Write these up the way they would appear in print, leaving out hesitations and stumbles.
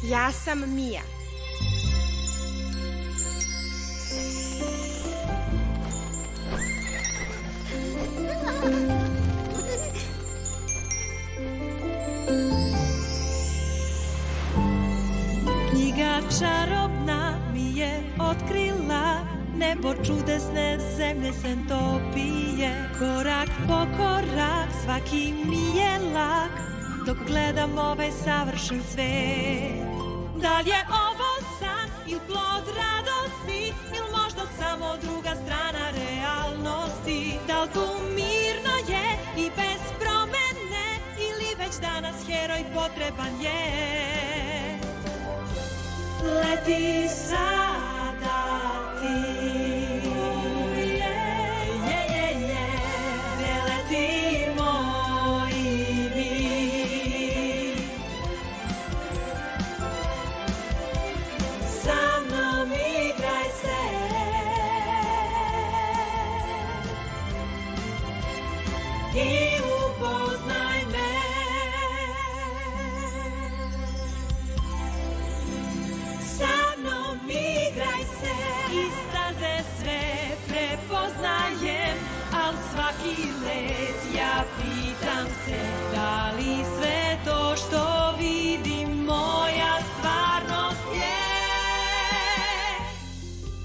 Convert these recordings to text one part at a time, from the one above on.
Ja sam Mija. Knjiga čarobna mi je otkrila, nebo čudesne zemlje se topije. Korak po korak svaki mi je lak, dok gledam ovaj savršen svet. Da li je ovo san ili plod radosti, ili možda samo druga strana realnosti? Da li tu mirno je i bez promene, ili već danas heroj potreban je? Leti sada ti, preletimo i mi. Sa mnom igraj se i upoznaj me. Sa mnom igraj se, istraze sve prepoznajem, al svaki let ja pitam se, da li sve to što vidim moja stvarnost je?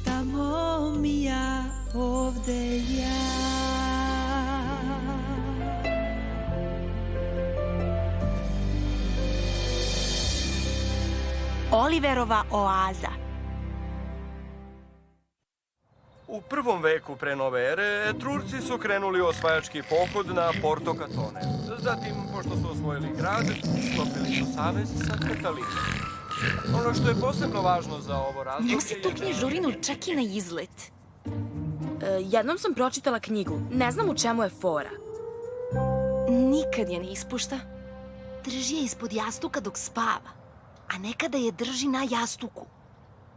Tamo mi ja, ovde ja. Oliverova oaza. U prvom veku pre nove ere, Etrurci su krenuli u osvajački pohod na Porto Katone. Zatim, pošto su osvojili grad, sklopili su savez sa Katalinom. Ono što je posebno važno za ovo razdoblje... Nosi tu knjižurinu čak i na izlet. Jednom sam pročitala knjigu. Ne znam u čemu je fora. Nikad je ne ispušta. Drži je ispod jastuka dok spava, a nekada je drži na jastuku.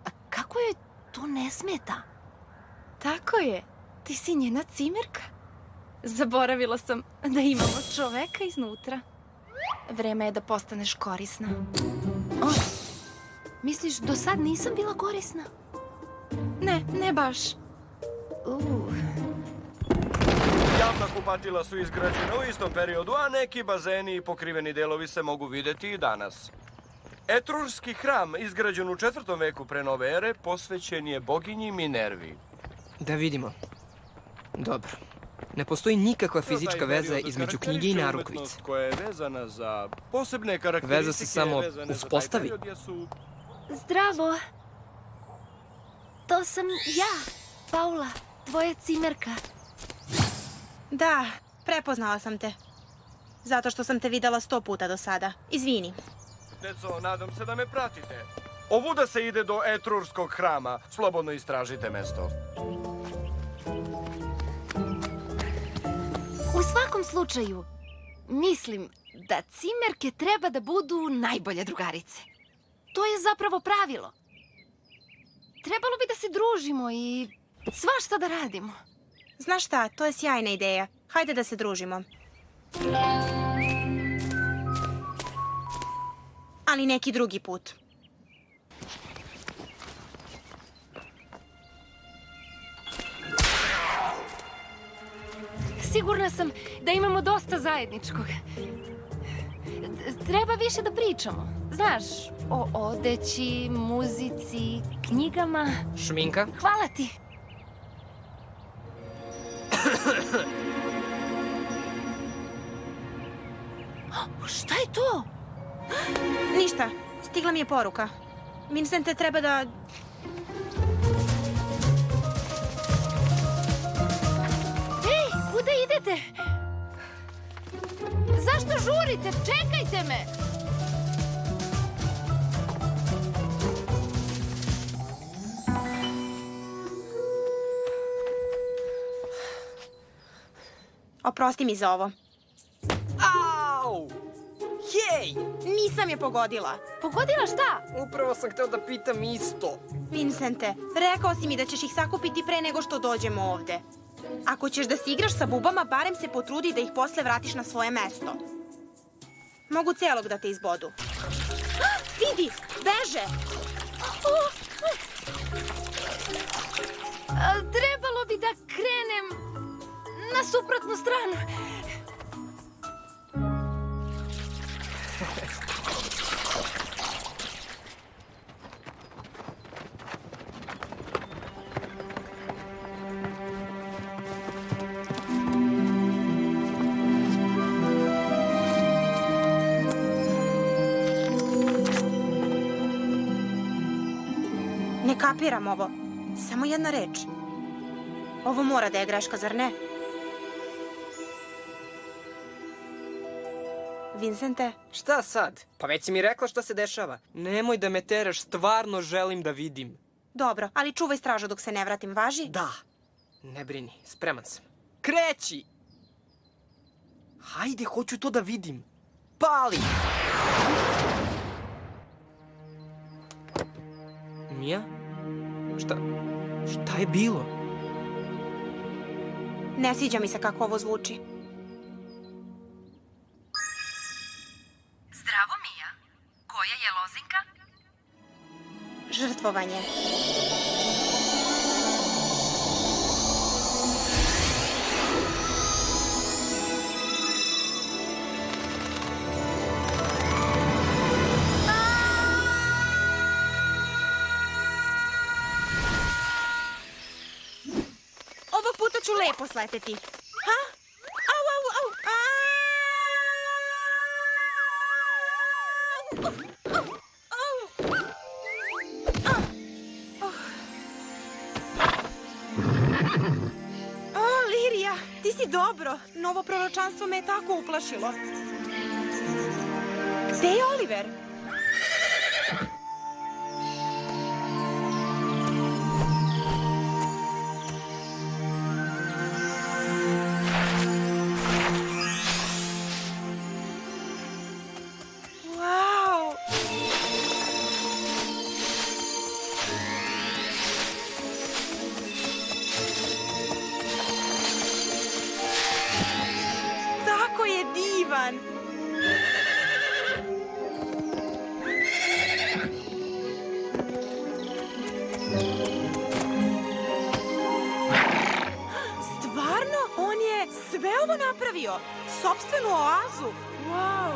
A kako je to ne smeta? Tako je. Ti si njena cimerka. Zaboravila sam da imamo čoveka iznutra. Vreme je da postaneš korisna. O, misliš, do sad nisam bila korisna? Ne baš. Javna kupatila su izgrađena u istom periodu, a neki bazeni i pokriveni delovi se mogu videti i danas. Etrurski hram, izgrađen u 4. veku pre nove ere, posvećen je boginji Minervi. Da vidimo. Dobro. Ne postoji nikakva fizička veza između knjige i narukvice. Koja je vezana za posebne karakteristike... Veza se samo uspostavi. Zdravo. To sam ja, Paula, tvoja cimerka. Da, prepoznala sam te. Zato što sam te videla 100 puta do sada. Izvini. Deco, nadam se da me pratite. Ovuda se ide do Etrurskog hrama. Slobodno istražite mesto. U svakom slučaju, mislim da cimerke treba da budu najbolje drugarice. To je zapravo pravilo. Trebalo bi da se družimo i svašta da radimo. Znaš šta, to je sjajna ideja. Hajde da se družimo. Ali neki drugi put. Sigurna sam da imamo dosta zajedničkog. Treba više da pričamo. Znaš, o odeći, muzici, knjigama. Šminka? Hvala ti. Šta je to? Ništa, stigla mi je poruka. Vincente, treba da... Ej, kuda idete? Zašto žurite? Čekajte me! Oprosti mi za ovo. Au! Hej! Nisam je pogodila. Pogodila šta? Upravo sam hteo da pitam isto. Vincente, rekao si mi da ćeš ih sakupiti pre nego što dođemo ovde. Ako ćeš da se igraš sa bubama, barem se potrudi da ih posle vratiš na svoje mesto. Mogu celog da te izbodu. Vidi, beže! Trebalo bi da krenem na suprotnu stranu. Ne kapiram ovo. Samo jedna reč. Ovo mora da je greška, zar ne? Vincente, Šta sad? Pa već si mi rekla šta se dešava. Nemoj da me teraš, stvarno želim da vidim. dobro, ali čuvaj stražu dok se ne vratim, važi? Da. Ne brini, spreman sam. Kreći! Hajde, hoću to da vidim. Pali! Mija? Šta je bilo? Ne sviđa mi se kako ovo zvuči. Zdravo, Mija. Koja je lozinka? Žrtvovanje. Ovog puta ću lepo sleteti. Ha? Au, au, au! O, Lirija, ti si dobro. Novo proročanstvo me je tako uplašilo. Gde je Oliver? Wow! Tako je divan! Stvarno? On je sve ovo napravio? Sopstvenu oazu? Wow!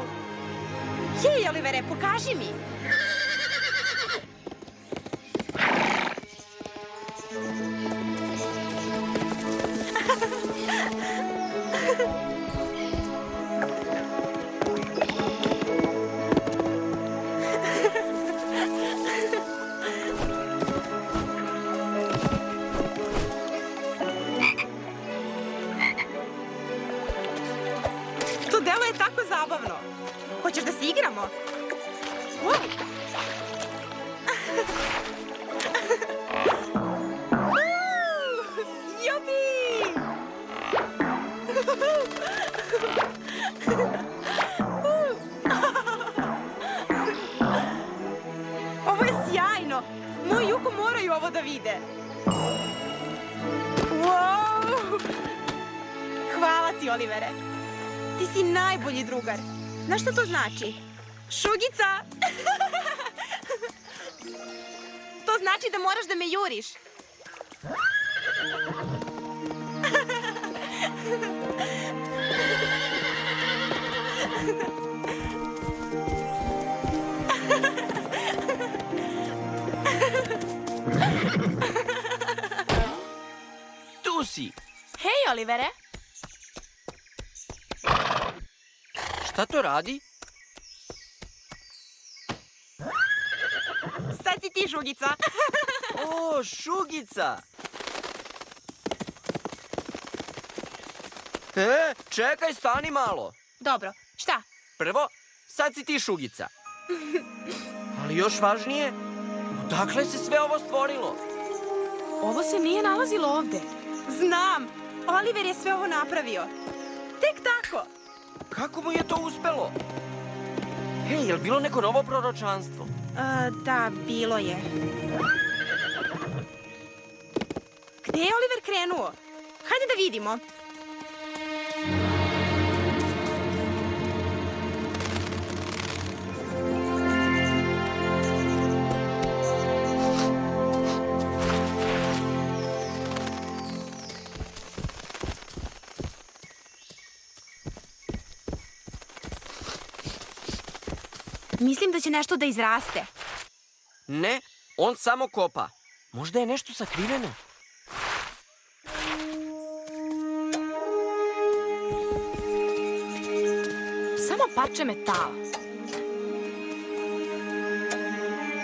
Jej, Olivere, pokaži mi! To delo je tako zabavno. Hoćeš da se igramo? Wow. Jupi! Ovo je sjajno. Moji Juko moraju ovo da vide. Wow! Hvala ti, Olivere. Ti si najbolji drugar. Znaš šta to znači? Šugica! To znači da moraš da me juriš. Tu si! Hej, Olivere! Šta to radi? Sad si ti, Šugica. O, Šugica! Čekaj, stani malo. Dobro, šta? Prvo, sad si ti Šugica. Ali još važnije, odakle se sve ovo stvorilo? Ovo se nije nalazilo ovde. Znam! Oliver je sve ovo napravio. Tek tako. Kako mu je to uspelo? Hej, je li bilo neko novo proročanstvo? Da, bilo je. Gde je Oliver krenuo? Hajde da vidimo. Mislim da će nešto da izraste. Ne, on samo kopa. Možda je nešto sakriveno. Samo parče metala.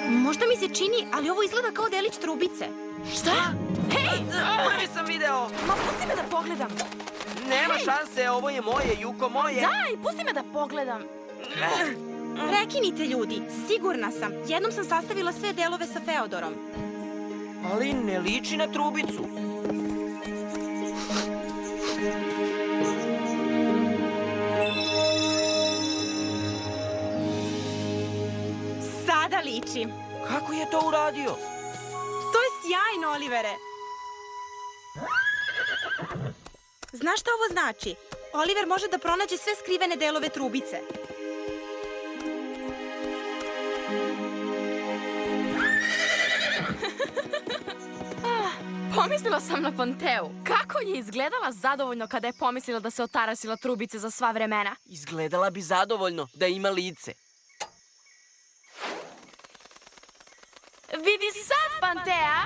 Možda mi se čini, ali ovo izgleda kao delić trubice. Šta? Hej! Prvi sam video. Ma pusti me da pogledam. Nema šanse, ovo je moje, Juko, moje. Daj, pusti me da pogledam. Prekinite, ljudi. Sigurna sam. Jednom sam sastavila sve delove sa Feodorom. Ali ne liči na trubicu. Sada liči. Kako je to uradio? To je sjajno, Olivere. Znaš šta ovo znači? Oliver može da pronađe sve skrivene delove trubice. Pomislila sam na Panteu. Kako je izgledala zadovoljno kada je pomislila da se otarasila trubice za sva vremena? Izgledala bi zadovoljno da ima lice. Vidi sad, Pantea!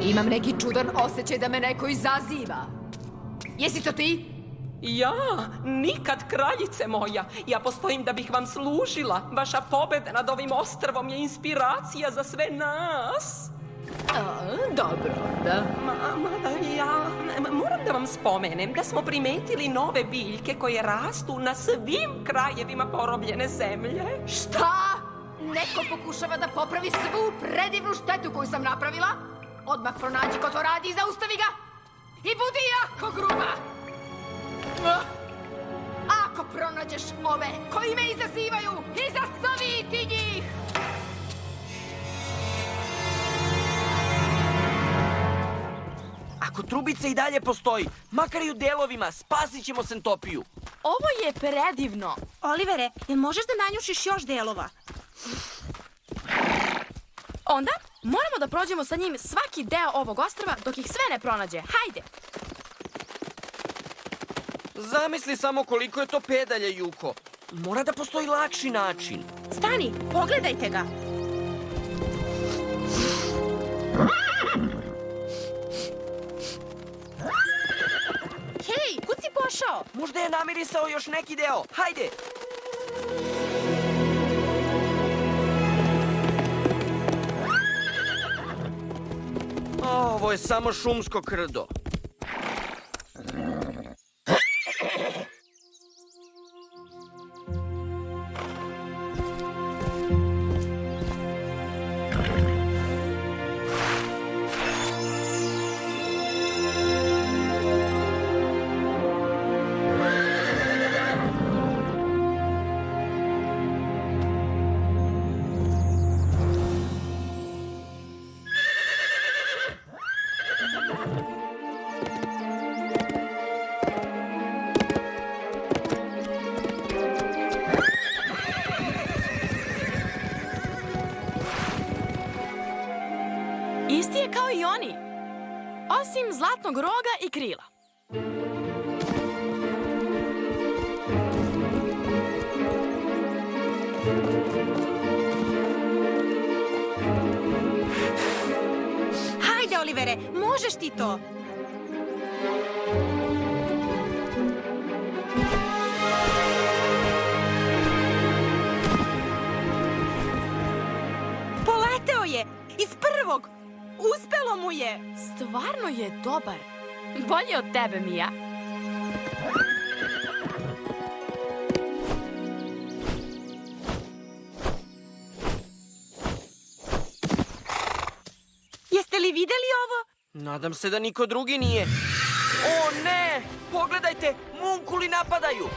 Imam neki čudan osjećaj da me neko izaziva. Jesi to ti? Ja, nikad, kraljice moja. Ja postojim da bih vam služila. Vaša pobeda nad ovim ostrvom je inspiracija za sve nas. Dobro, da. Ja moram da vam spomenem da smo primetili nove biljke koje rastu na svim krajevima porobljene zemlje. Šta? Neko pokušava da popravi svu predivnu štetu koju sam napravila? Odmah pronađi ko to radi i zaustavi ga. I budi jako gruba. Ako pronađeš ove koji me izazivaju, izazovi ti njih. Ako trubica i dalje postoji, makar i u delovima, spasit ćemo Sentopiju. Ovo je predivno. Olivere, jel možeš da nanjušiš još delova? Onda moramo da prođemo sa njim svaki deo ovog ostrva dok ih sve ne pronađe. Hajde! Zamisli samo koliko je to pedalja, Juko. Mora da postoji lakši način. Stani, pogledajte ga. Hej, kud si pošao? Možda je namirisao još neki deo. Hajde! Ovo je samo šumsko krdo. Isti je kao i oni, osim zlatnog roga i krila. Hajde, Olivere, možeš ti to. Poleteo je! Iz prvog! Uspelo mu je! Stvarno je dobar. Bolje od tebe, Mija. Jeste li videli ovo? Nadam se da niko drugi nije. O ne! Pogledajte! Munkuli napadaju!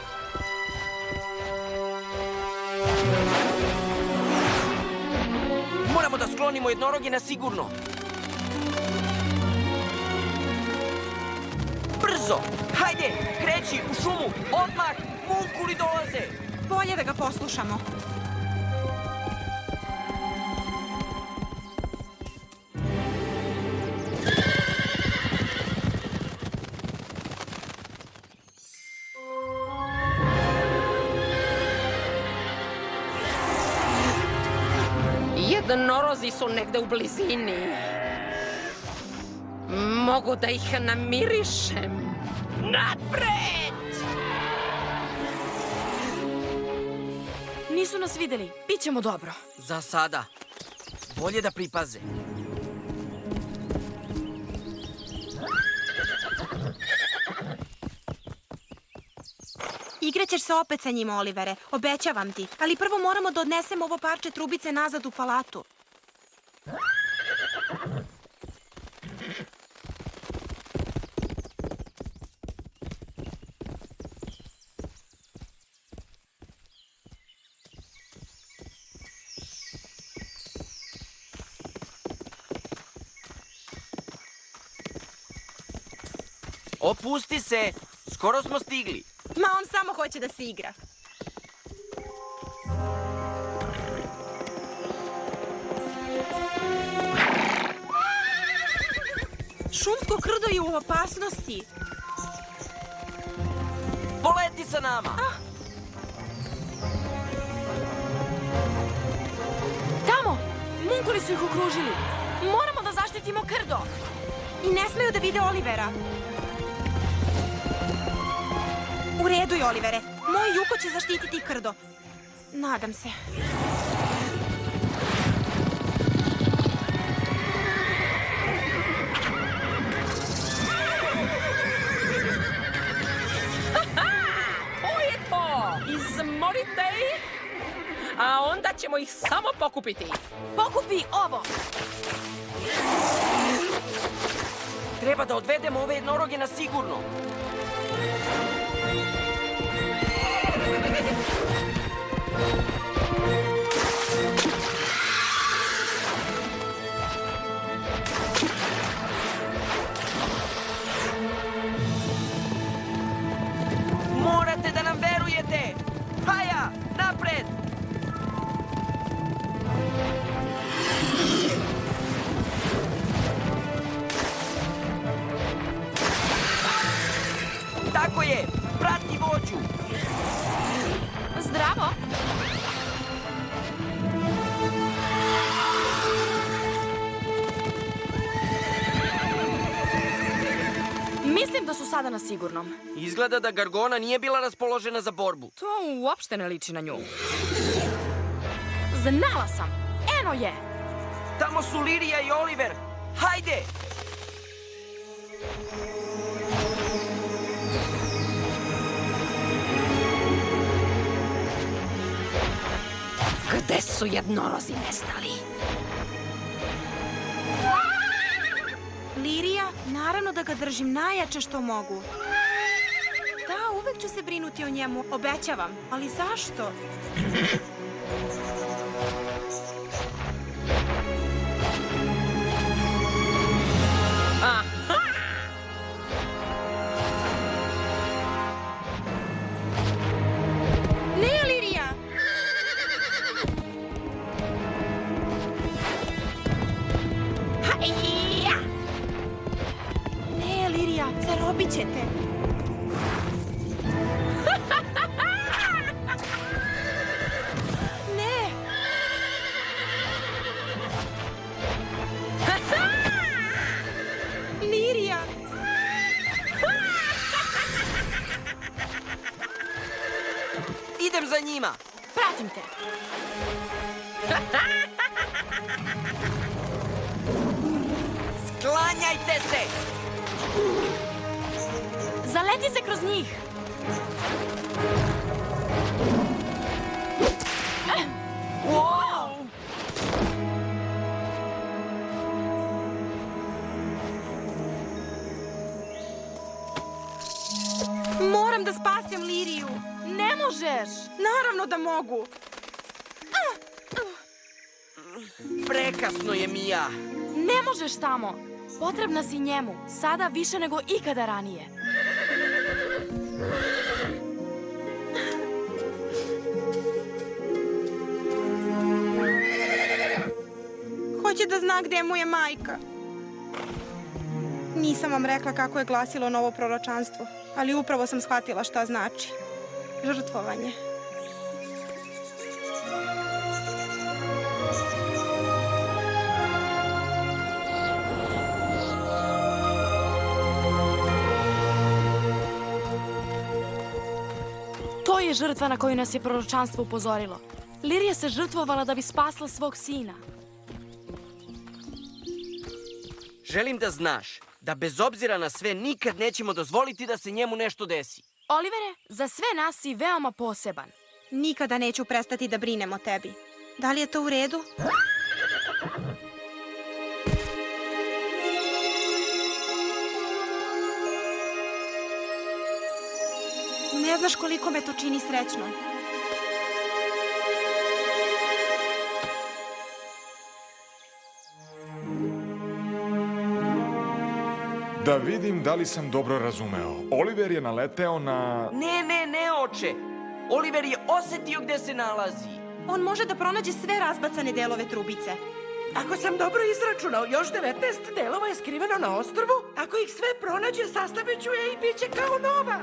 Moramo da sklonimo jednoroge na sigurno. Brzo! Hajde! Kreći u šumu! Odmah! Munkuli dolaze! Bolje da ga poslušamo. Jednorozi su negde u blizini. Mogu da ih namirišem. Napred! Nisu nas videli. Bićemo dobro. Za sada. Bolje da pripaze. Igraćeš se opet sa njima, Olivere. Obećavam ti. Ali prvo moramo da odnesemo ovo parče trubice nazad u palatu. Opusti se. Skoro smo stigli. Ma on samo hoće da se igra. Šumsko krdo je u opasnosti. Poleti sa nama. Tamo! Munkuli su ih okružili. Moramo da zaštitimo krdo. I ne smeju da vide Olivera. U redu je, Olivere. Moj Juko će zaštititi krdo. Nadam se. To je to! Izmorite ih, a onda ćemo ih samo pokupiti. Pokupi ovo! Treba da odvedemo ove jednoroge na sigurno. Morate da nam verujete! Haja, napred! Tako je! Prati vođu! Zdravo! Mislim da su sada na sigurnom. Izgleda da Gargona nije bila raspoložena za borbu. To uopšte ne liči na nju. Znala sam! Eno je! Tamo su Lirija i Oliver! Hajde! Gde su jednorozi nestali? Lirija, naravno da ga držim najjače što mogu. Da, uvek ću se brinuti o njemu, obećavam. Ali zašto? Ne, Lirija! Ne, Lirija, zarobit ćete. Ne! Lirija! Idem za njima! Pratim te! Sklanjajte se! Zaleti se kroz njih! Wow! Moram da spasim Liriju. Ne možeš! Naravno da mogu. Prekasno je, Mija. Ne možeš tamo! Potrebna si njemu, sada više nego ikada ranije. Hoće da zna gde mu je majka. Nisam vam rekla kako je glasilo novo proročanstvo, ali upravo sam shvatila šta znači. Žrtvovanje. žrtva na koju nas je proročanstvo upozorilo. Lirija se žrtvovala da bi spasla svog sina. Želim da znaš da bez obzira na sve nikad nećemo dozvoliti da se njemu nešto desi. Olivere, za sve nas si veoma poseban. Nikada neću prestati da brinem o tebi. Da li je to u redu? Ne znaš koliko me to čini srećnom. Da vidim da li sam dobro razumeo. Oliver je naleteo na... Ne, oče. Oliver je osetio gde se nalazi. On može da pronađe sve razbacane delove trubice. Ako sam dobro izračunao, još 19 delova je skriveno na ostrvu. Ako ih sve pronađe, sastavit ću je i bit će kao nova.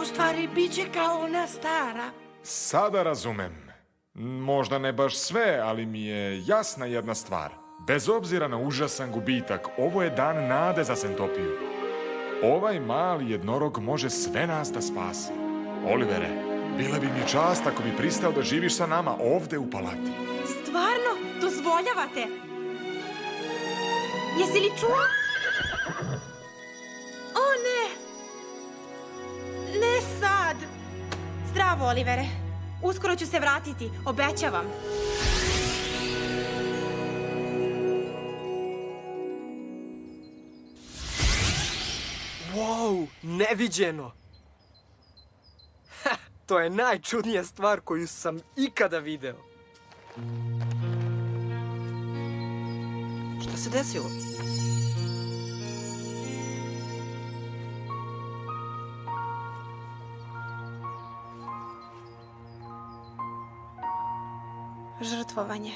U stvari, bit će kao ona stara. Sada razumem. Možda ne baš sve, ali mi je jasna jedna stvar. Bez obzira na užasan gubitak, ovo je dan nade za Sentopiju. Ovaj mali jednorog može sve nas da spasi. Olivere, bila bi mi čast ako bi pristao da živiš sa nama ovde u palati. Stvarno? Dozvoljavate? Jesi li čuo? O, ne! Ne sad! Zdravo, Olivere. Uskoro ću se vratiti, obećavam. Wow, neviđeno! Ha, to je najčudnija stvar koju sam ikada video. Šta se desilo? Žrtvovanje.